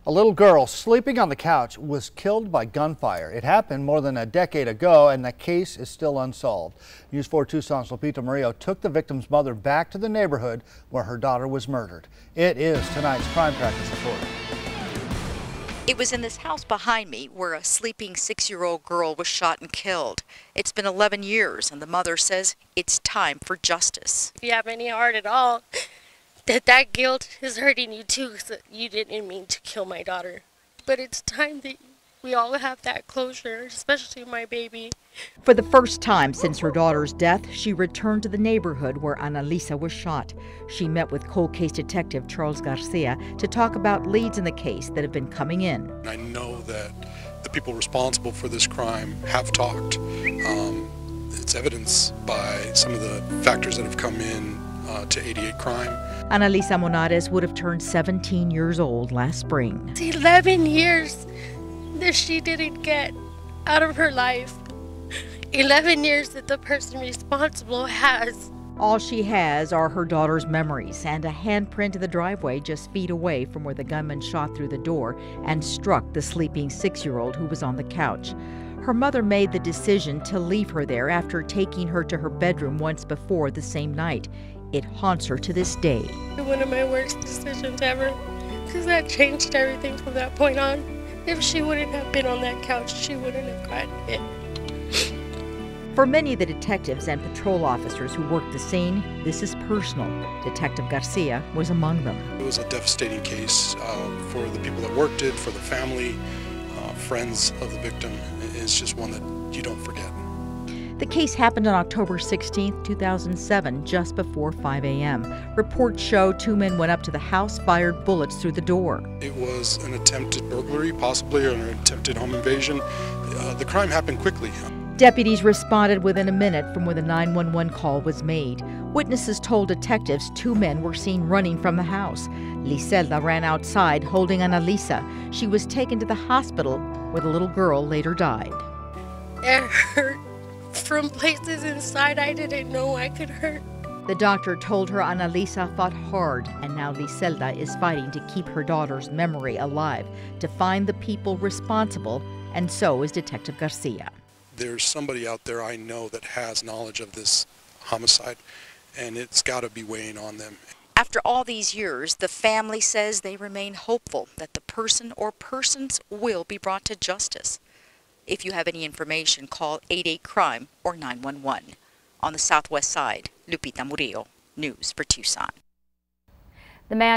A little girl sleeping on the couch was killed by gunfire. It happened more than a decade ago, and the case is still unsolved. News 4 Tucson's Lupita Murillo took the victim's mother back to the neighborhood where her daughter was murdered. It is tonight's Crime Practice Report. It was in this house behind me where a sleeping 6-year-old girl was shot and killed. It's been 11 years, and the mother says it's time for justice. If you have any heart at all, that guilt is hurting you too, because you didn't mean to kill my daughter. But it's time that we all have that closure, especially my baby. For the first time since her daughter's death, she returned to the neighborhood where Annalisa was shot. She met with cold case detective Charles Garcia to talk about leads in the case that have been coming in. I know that the people responsible for this crime have talked. It's evidenced by some of the factors that have come in to 88 crime. Annalisa Monares would have turned 17 years old last spring. It's 11 years that she didn't get out of her life. 11 years that the person responsible has. All she has are her daughter's memories and a handprint in the driveway just feet away from where the gunman shot through the door and struck the sleeping 6-year-old who was on the couch. Her mother made the decision to leave her there after taking her to her bedroom once before the same night. It haunts her to this day. One of my worst decisions ever, because that changed everything from that point on. If she wouldn't have been on that couch, she wouldn't have gotten it. For many of the detectives and patrol officers who worked the scene, this is personal. Detective Garcia was among them. It was a devastating case for the people that worked it, for the family, friends of the victim. It's just one that you don't forget. The case happened on October 16, 2007, just before 5 a.m. Reports show 2 men went up to the house, fired bullets through the door. It was an attempted burglary, possibly, or an attempted home invasion. The crime happened quickly. Deputies responded within a minute from where the 911 call was made. Witnesses told detectives 2 men were seen running from the house. Liselda ran outside holding Annalisa. She was taken to the hospital where the little girl later died. It hurt from places inside I didn't know I could hurt. The doctor told her Annalisa fought hard, and now Liselda is fighting to keep her daughter's memory alive, to find the people responsible, and so is Detective Garcia. There's somebody out there I know that has knowledge of this homicide, and it's got to be weighing on them. After all these years, the family says they remain hopeful that the person or persons will be brought to justice. If you have any information, call 88-CRIME or 911. On the southwest side, Lupita Murillo, News for Tucson. The man